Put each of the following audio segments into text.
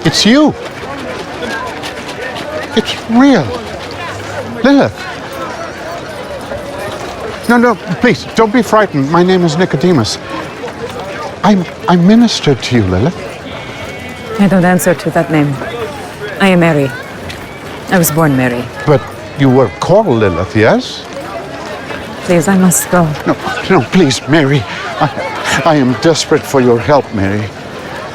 It's you. It's real. Lilith. No, please, don't be frightened. My name is Nicodemus. I ministered to you, Lilith. I don't answer to that name. I am Mary. I was born Mary. But you were called Lilith, yes? Please, I must go. No, please, Mary. I am desperate for your help, Mary.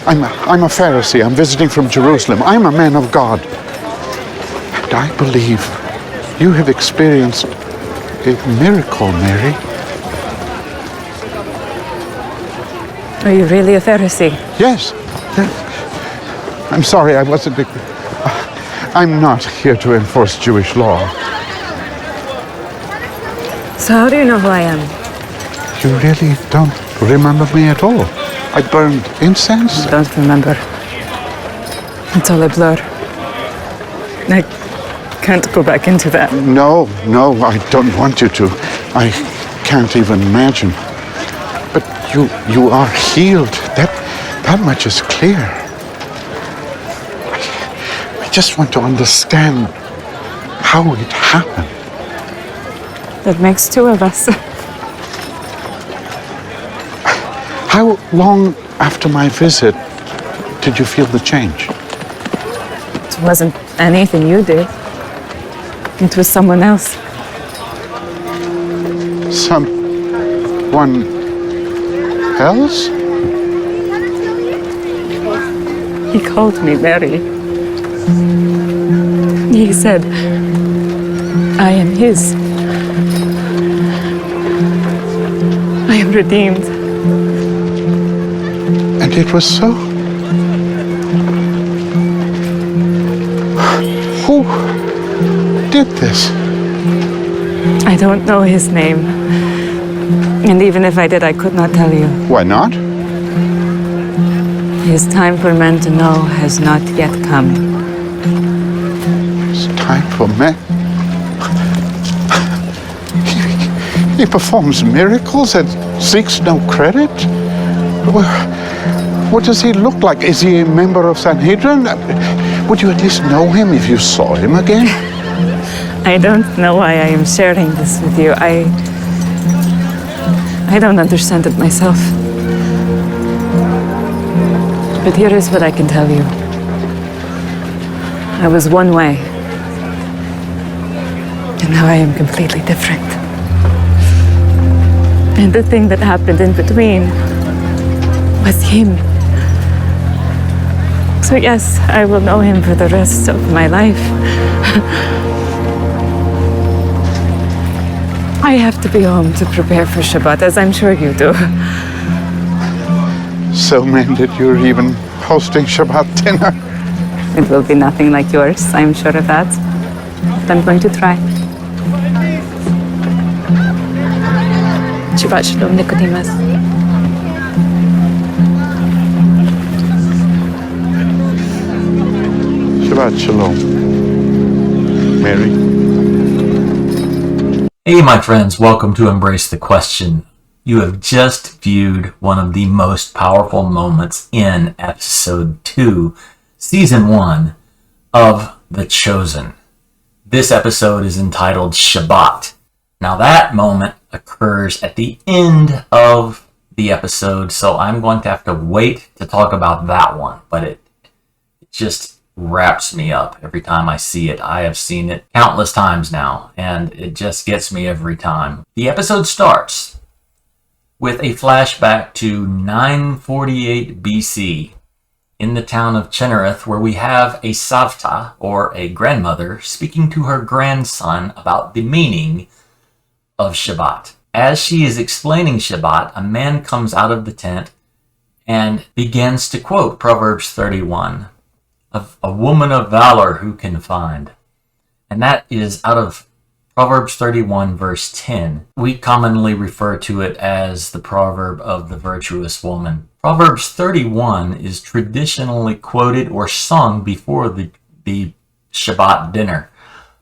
I'm a Pharisee. I'm visiting from Jerusalem. I'm a man of God. And I believe you have experienced a miracle, Mary. Are you really a Pharisee? Yes. I'm sorry, I wasn't... I'm not here to enforce Jewish law. So how do you know who I am? You really don't remember me at all. I burned incense. I don't remember. It's all a blur. I can't go back into that. No, I don't want you to. I can't even imagine. But you are healed. That much is clear. I just want to understand how it happened. That makes two of us. How long after my visit did you feel the change? It wasn't anything you did. It was someone else. Someone else? He called me Mary. He said, I am his. I am redeemed. And it was so? Who did this? I don't know his name. And even if I did, I could not tell you. Why not? His time for men to know has not yet come. It's time for men. He performs miracles and seeks no credit? What does he look like? Is he a member of Sanhedrin? Would you at least know him if you saw him again? I don't know why I am sharing this with you. I don't understand it myself. But here is what I can tell you. I was one way. And now I am completely different. And the thing that happened in between was him. So yes, I will know him for the rest of my life. I have to be home to prepare for Shabbat, as I'm sure you do. So, man, that you're even hosting Shabbat dinner? It will be nothing like yours, I'm sure of that. But I'm going to try. Shabbat Shalom, Nicodemus. Shabbat Shalom, Mary. Hey, my friends, welcome to Embrace the Question. You have just viewed one of the most powerful moments in episode 2, season 1 of The Chosen. This episode is entitled Shabbat. Now that moment occurs at the end of the episode, so I'm going to have to wait to talk about that one, but it just wraps me up every time I see it. I have seen it countless times now, and it just gets me every time. The episode starts with a flashback to 948 BC in the town of Chinnereth, where we have a savta, or a grandmother, speaking to her grandson about the meaning of Shabbat. As she is explaining Shabbat, a man comes out of the tent and begins to quote Proverbs 31, of a woman of valor who can find. And that is out of Proverbs 31 verse 10. We commonly refer to it as the proverb of the virtuous woman. Proverbs 31 is traditionally quoted or sung before the Shabbat dinner,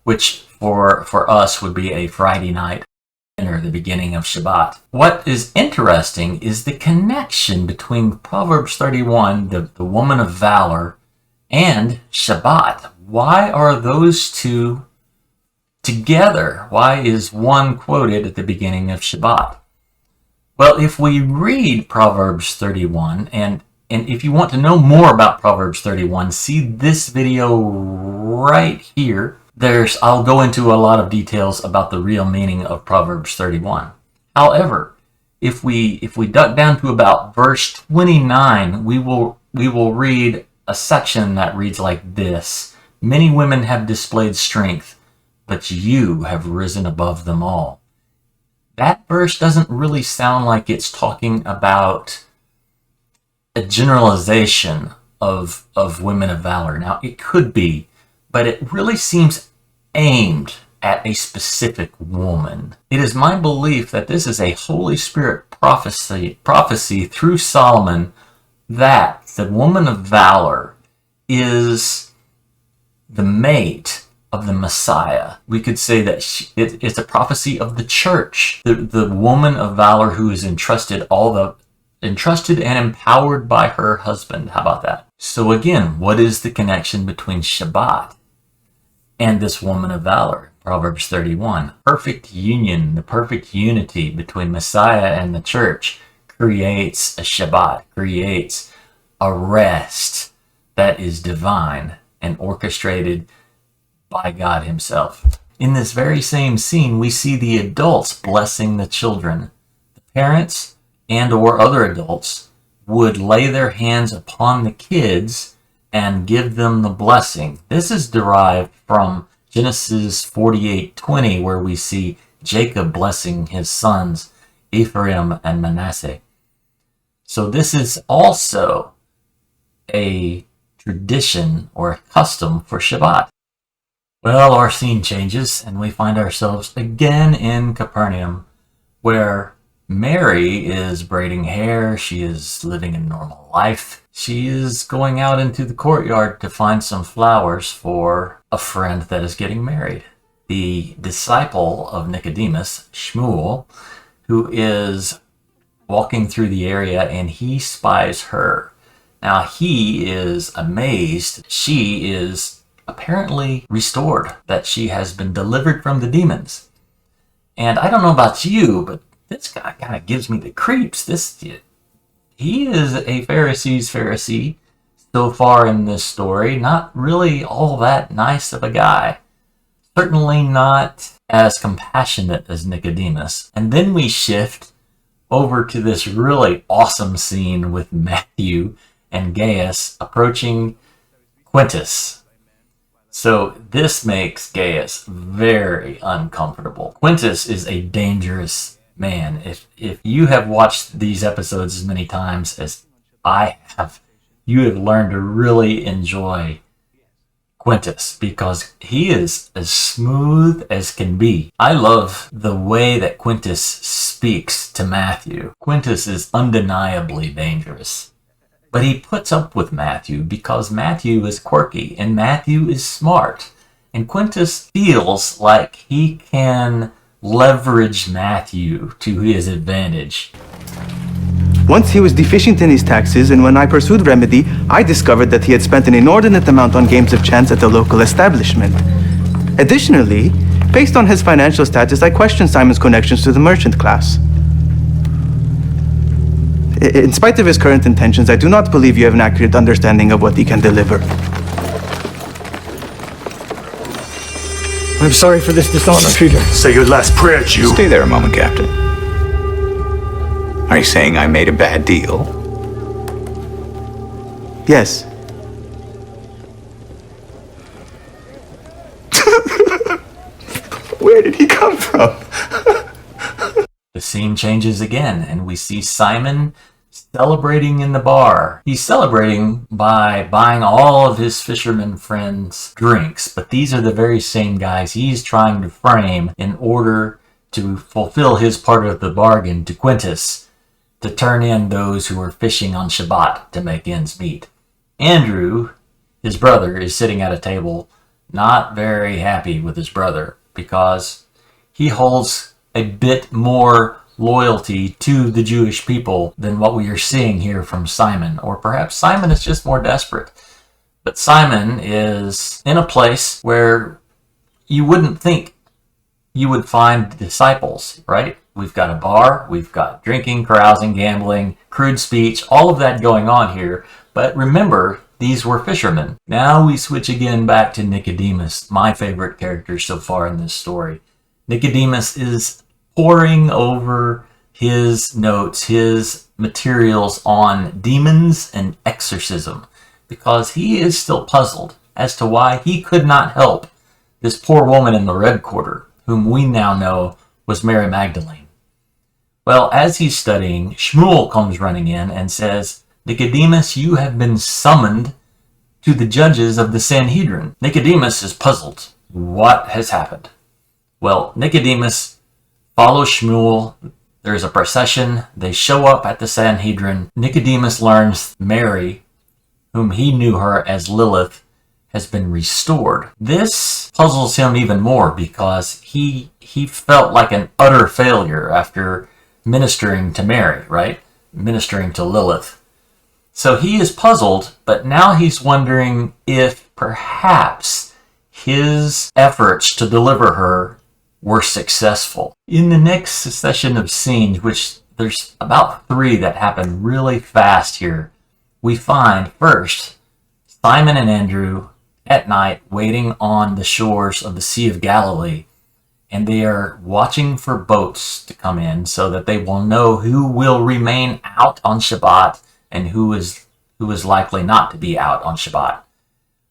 which for us would be a Friday night dinner, the beginning of Shabbat. What is interesting is the connection between Proverbs 31, the woman of valor, and Shabbat. Why are those two together? Why is one quoted at the beginning of Shabbat? Well, if we read Proverbs 31, and if you want to know more about Proverbs 31, see this video right here. I'll go into a lot of details about the real meaning of Proverbs 31. However, if we duck down to about verse 29, we will read a section that reads like this: Many women have displayed strength, but you have risen above them all. That verse doesn't really sound like it's talking about a generalization of women of valor. Now, it could be, but it really seems aimed at a specific woman. It is my belief that this is a Holy Spirit prophecy through Solomon that the woman of valor is the mate of the Messiah. We could say that it's a prophecy of the church, the woman of valor who is entrusted and empowered by her husband. How about that? So again, what is the connection between Shabbat and this woman of valor? Proverbs 31. Perfect union, the perfect unity between Messiah and the church creates a Shabbat, creates a rest that is divine and orchestrated by God himself. In this very same scene, we see the adults blessing the children. The parents and or other adults would lay their hands upon the kids and give them the blessing. This is derived from Genesis 48:20, where we see Jacob blessing his sons Ephraim and Manasseh. So this is also a tradition or a custom for Shabbat. Well, our scene changes and we find ourselves again in Capernaum, where Mary is braiding hair. She is living a normal life. She is going out into the courtyard to find some flowers for a friend that is getting married. The disciple of Nicodemus, Shmuel, who is walking through the area, and he spies her. Now he is amazed. She is apparently restored, that she has been delivered from the demons. And I don't know about you, but this guy kind of gives me the creeps. He is a Pharisee's Pharisee so far in this story. Not really all that nice of a guy. Certainly not as compassionate as Nicodemus. And then we shift over to this really awesome scene with Matthew and Gaius approaching Quintus. So this makes Gaius very uncomfortable. Quintus is a dangerous man. If you have watched these episodes as many times as I have, you have learned to really enjoy Quintus because he is as smooth as can be. I love the way that Quintus speaks to Matthew. Quintus is undeniably dangerous. But he puts up with Matthew because Matthew is quirky and Matthew is smart. And Quintus feels like he can leverage Matthew to his advantage. Once he was deficient in his taxes, and when I pursued remedy, I discovered that he had spent an inordinate amount on games of chance at the local establishment. Additionally, based on his financial status, I questioned Simon's connections to the merchant class. In spite of his current intentions, I do not believe you have an accurate understanding of what he can deliver. I'm sorry for this dishonor, Peter. Say your last prayer, Jew. Stay there a moment, Captain. Are you saying I made a bad deal? Yes. Where did he come from? The scene changes again, and we see Simon celebrating in the bar. He's celebrating by buying all of his fisherman friends drinks, but these are the very same guys he's trying to frame in order to fulfill his part of the bargain to Quintus, to turn in those who are fishing on Shabbat to make ends meet. Andrew, his brother, is sitting at a table, not very happy with his brother because he holds a bit more loyalty to the Jewish people than what we are seeing here from Simon. Or perhaps Simon is just more desperate. But Simon is in a place where you wouldn't think you would find disciples, right? We've got a bar, we've got drinking, carousing, gambling, crude speech, all of that going on here. But remember, these were fishermen. Now we switch again back to Nicodemus, my favorite character so far in this story. Nicodemus is poring over his notes, his materials on demons and exorcism, because he is still puzzled as to why he could not help this poor woman in the red quarter, whom we now know was Mary Magdalene. Well, as he's studying, Shmuel comes running in and says, "Nicodemus, you have been summoned to the judges of the Sanhedrin." Nicodemus is puzzled. What has happened? Well, Nicodemus follows Shmuel. There's a procession. They show up at the Sanhedrin. Nicodemus learns Mary, whom he knew her as Lilith, has been restored. This puzzles him even more because he felt like an utter failure after ministering to Mary, right? Ministering to Lilith. So he is puzzled, but now he's wondering if perhaps his efforts to deliver her were successful. In the next succession of scenes, which there's about 3 that happen really fast here, we find first Simon and Andrew at night waiting on the shores of the Sea of Galilee, and they are watching for boats to come in so that they will know who will remain out on Shabbat and who is likely not to be out on Shabbat.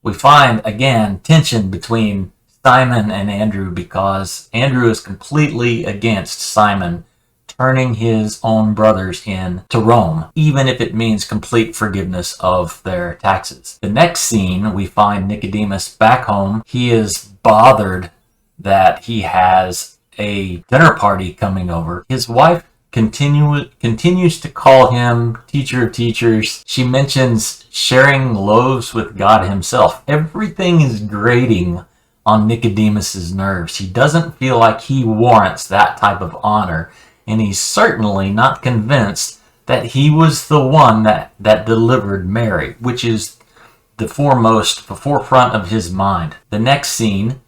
We find again tension between Simon and Andrew because Andrew is completely against Simon turning his own brothers in to Rome, even if it means complete forgiveness of their taxes. The next scene, we find Nicodemus back home. He is bothered that he has a dinner party coming over. His wife continues to call him teacher of teachers. She mentions sharing loaves with God himself. Everything is grating on Nicodemus's nerves. He doesn't feel like he warrants that type of honor, and he's certainly not convinced that he was the one that delivered Mary, which is the forefront of his mind. The next scene,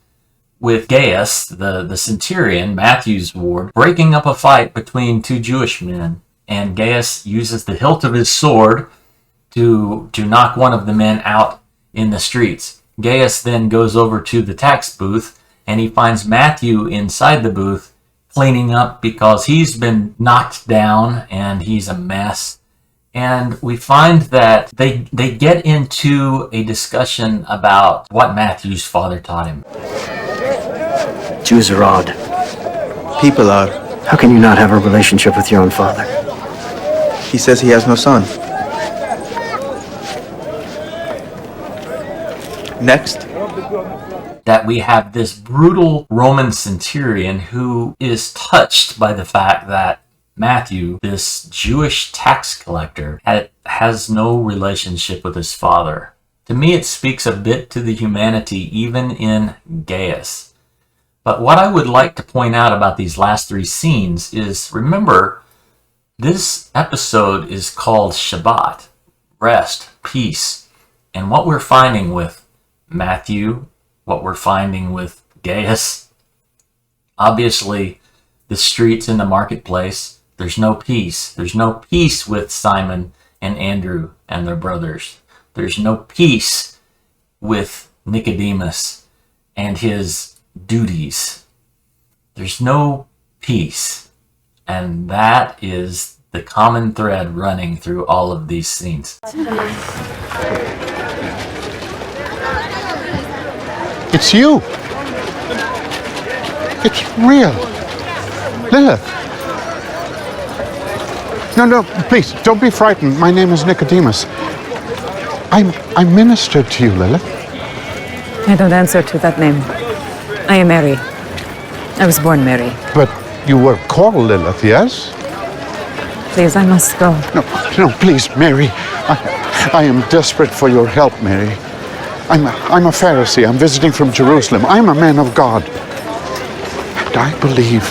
with Gaius, the centurion, Matthew's ward, breaking up a fight between 2 Jewish men, and Gaius uses the hilt of his sword to knock one of the men out in the streets. Gaius then goes over to the tax booth, and he finds Matthew inside the booth cleaning up because he's been knocked down and he's a mess. And we find that they get into a discussion about what Matthew's father taught him. Jews are odd. People are. How can you not have a relationship with your own father? He says he has no son. Next. That we have this brutal Roman centurion who is touched by the fact that Matthew, this Jewish tax collector, has no relationship with his father. To me, it speaks a bit to the humanity even in Gaius. But what I would like to point out about these last 3 scenes is, remember, this episode is called Shabbat, rest, peace. And what we're finding with Matthew, what we're finding with Gaius, obviously the streets in the marketplace, there's no peace. There's no peace with Simon and Andrew and their brothers. There's no peace with Nicodemus and his duties. There's no peace. And that is the common thread running through all of these scenes. It's you. It's real. Lilith. No, please, don't be frightened. My name is Nicodemus. I ministered to you, Lilith. I don't answer to that name. I am Mary. I was born Mary. But you were called Lilith, yes? Please, I must go. No, please, Mary. I am desperate for your help, Mary. I'm a Pharisee. I'm visiting from Jerusalem. I'm a man of God. And I believe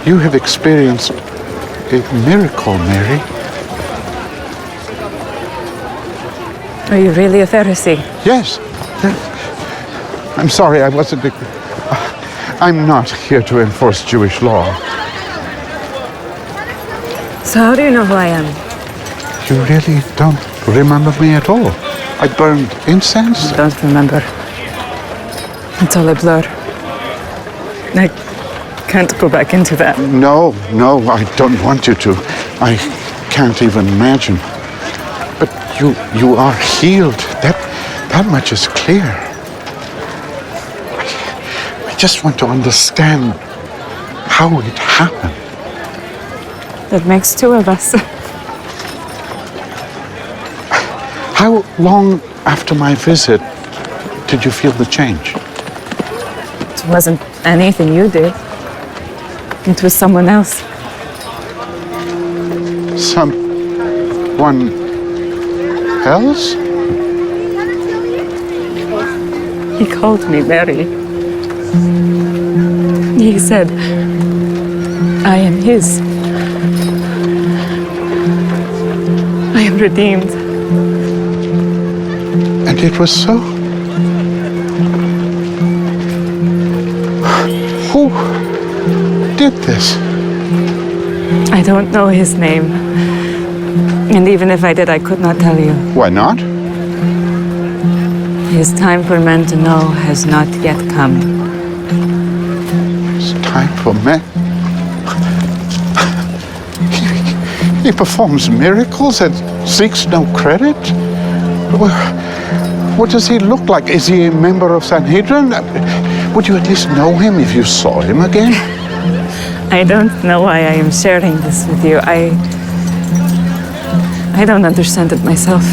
you have experienced a miracle, Mary. Are you really a Pharisee? Yes. I'm sorry, I wasn't. I'm not here to enforce Jewish law. So how do you know who I am? You really don't remember me at all. I burned incense. I don't remember. It's all a blur. I can't go back into that. No, I don't want you to. I can't even imagine. But you are healed. That much is clear. I just want to understand how it happened. That makes two of us. How long after my visit did you feel the change? It wasn't anything you did. It was someone else. Someone else? He called me Mary. He said, I am his. I am redeemed. And it was so? Who did this? I don't know his name. And even if I did, I could not tell you. Why not? His time for men to know has not yet come. It's time for men. He performs miracles and seeks no credit? What does he look like? Is he a member of Sanhedrin? Would you at least know him if you saw him again? I don't know why I am sharing this with you. I don't understand it myself.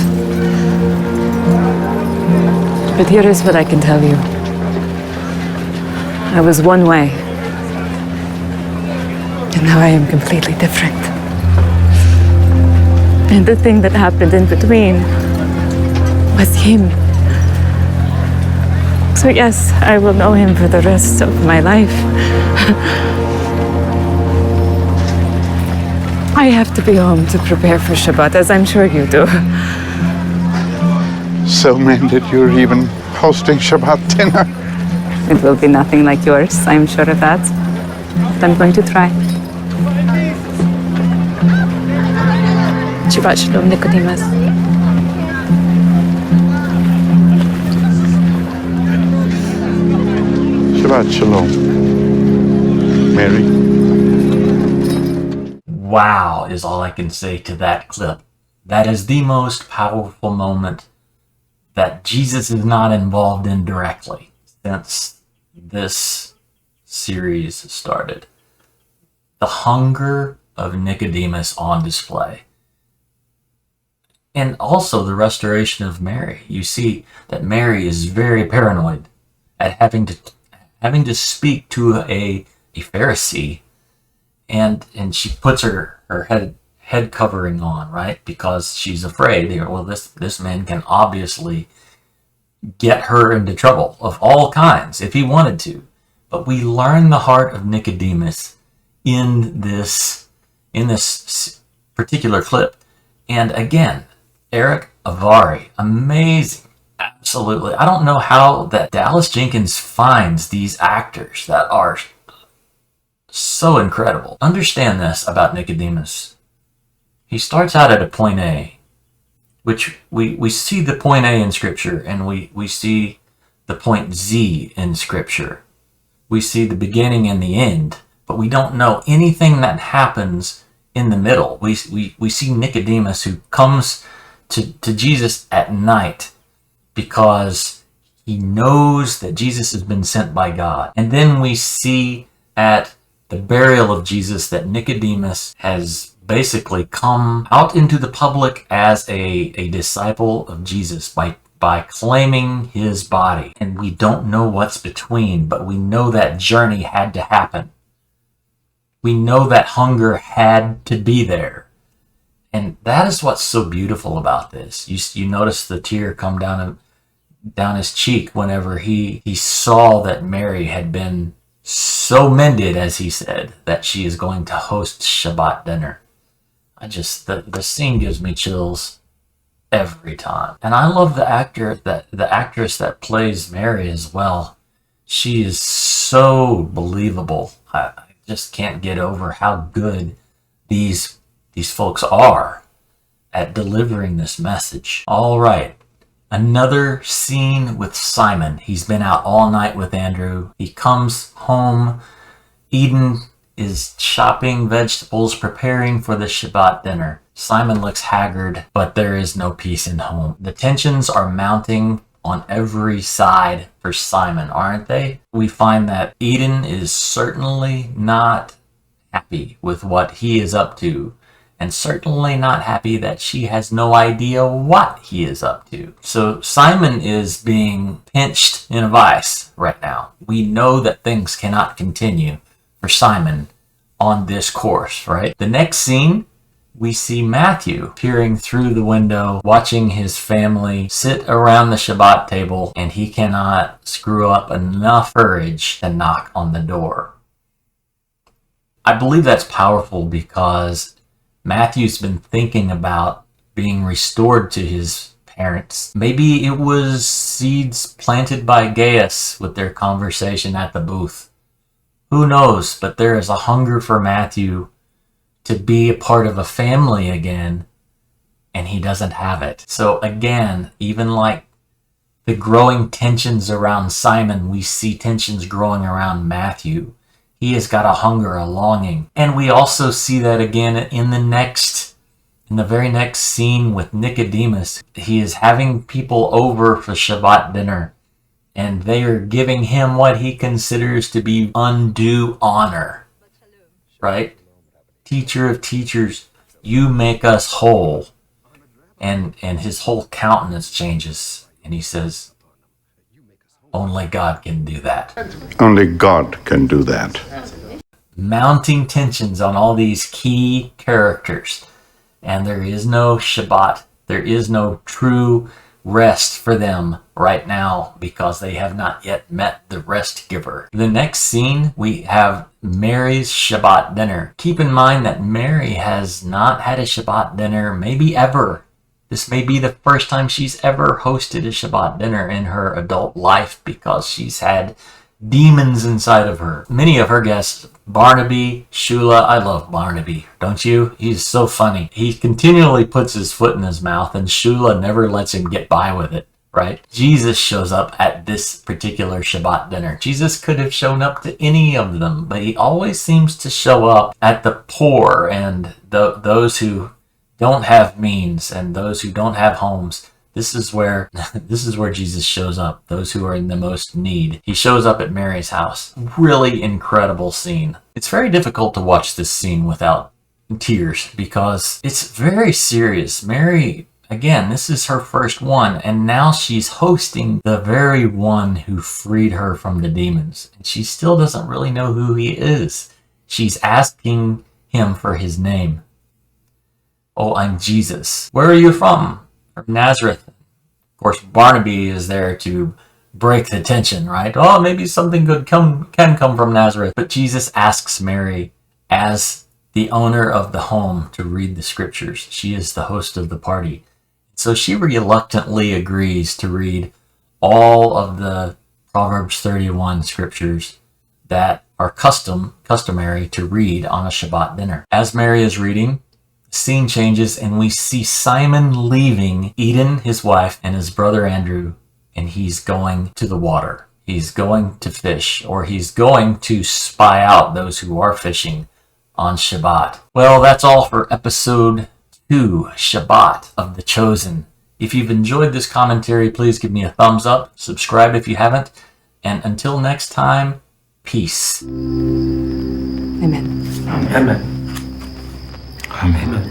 But here is what I can tell you. I was one way. And now I am completely different. And the thing that happened in between was him. So yes, I will know him for the rest of my life. I have to be home to prepare for Shabbat, as I'm sure you do. So, man, that you're even hosting Shabbat dinner? It will be nothing like yours, I'm sure of that. But I'm going to try. Shabbat Shalom, Nicodemus. Shabbat Shalom, Mary. Wow is all I can say to that clip. That is the most powerful moment that Jesus is not involved in directly since this series started. The hunger of Nicodemus on display. And also the restoration of Mary. You see that Mary is very paranoid at having to speak to a Pharisee, and she puts her head covering on, right? Because she's afraid, well, this man can obviously get her into trouble of all kinds if he wanted to. But we learn the heart of Nicodemus in this particular clip. And again, Eric Avari, amazing. Absolutely. I don't know how that Dallas Jenkins finds these actors that are so incredible. Understand this about Nicodemus. He starts out at a point A, which we see the point A in Scripture, and we see the point Z in Scripture. We see the beginning and the end, but we don't know anything that happens in the middle. We see Nicodemus who comes to Jesus at night because he knows that Jesus has been sent by God. And then we see at the burial of Jesus that Nicodemus has basically come out into the public as a disciple of Jesus by claiming his body. And we don't know what's between, but we know that journey had to happen. We know that hunger had to be there. And that is what's so beautiful about this. You notice the tear come down his cheek whenever he saw that Mary had been so mended, as he said, that she is going to host Shabbat dinner. The scene gives me chills. every time. And I love the actress that plays Mary as well. She is so believable. I just can't get over how good these folks are at delivering this message. All right. Another scene with Simon. He's been out all night with Andrew. He comes home. Eden is chopping vegetables, preparing for the Shabbat dinner. Simon looks haggard, but there is no peace in home. The tensions are mounting on every side for Simon, aren't they? We find that Eden is certainly not happy with what he is up to, and certainly not happy that she has no idea what he is up to. So Simon is being pinched in a vice right now. We know that things cannot continue for Simon on this course, right? The next scene, we see Matthew peering through the window, watching his family sit around the Shabbat table, and he cannot screw up enough courage to knock on the door. I believe that's powerful because Matthew's been thinking about being restored to his parents. Maybe it was seeds planted by Gaius with their conversation at the booth. Who knows? But there is a hunger for Matthew to be a part of a family again, and he doesn't have it. So again, even like the growing tensions around Simon, we see tensions growing around Matthew. He has got a hunger, a longing. And we also see that again in the very next scene with Nicodemus. He is having people over for Shabbat dinner, and they are giving him what he considers to be undue honor. Right? Teacher of teachers, you make us whole. And his whole countenance changes, and he says, only God can do that. Only God can do that. Mounting tensions on all these key characters. And there is no Shabbat. There is no true rest for them right now because they have not yet met the rest giver. The next scene, we have Mary's Shabbat dinner. Keep in mind that Mary has not had a Shabbat dinner, maybe ever. This may be the first time she's ever hosted a Shabbat dinner in her adult life because she's had demons inside of her. Many of her guests, Barnaby, Shula, I love Barnaby, don't you? He's so funny. He continually puts his foot in his mouth and Shula never lets him get by with it, right? Jesus shows up at this particular Shabbat dinner. Jesus could have shown up to any of them, but he always seems to show up at the poor and those who don't have means and those who don't have homes. This is where Jesus shows up, those who are in the most need. He shows up at Mary's house. Really incredible scene. It's very difficult to watch this scene without tears because it's very serious. Mary, again, this is her first one, and now she's hosting the very one who freed her from the demons. And she still doesn't really know who he is. She's asking him for his name. Oh, I'm Jesus. Where are you from? From Nazareth. Of course, Barnaby is there to break the tension, right? Oh, maybe something good can come from Nazareth. But Jesus asks Mary, as the owner of the home, to read the scriptures. She is the host of the party. So she reluctantly agrees to read all of the Proverbs 31 scriptures that are customary to read on a Shabbat dinner. As Mary is reading, scene changes and we see Simon leaving Eden, his wife, and his brother Andrew, and he's going to the water. He's going to fish, or he's going to spy out those who are fishing on Shabbat. Well, that's all for episode 2, Shabbat of the Chosen. If you've enjoyed this commentary, please give me a thumbs up, subscribe if you haven't, and until next time, peace. Amen. Amen. Amen.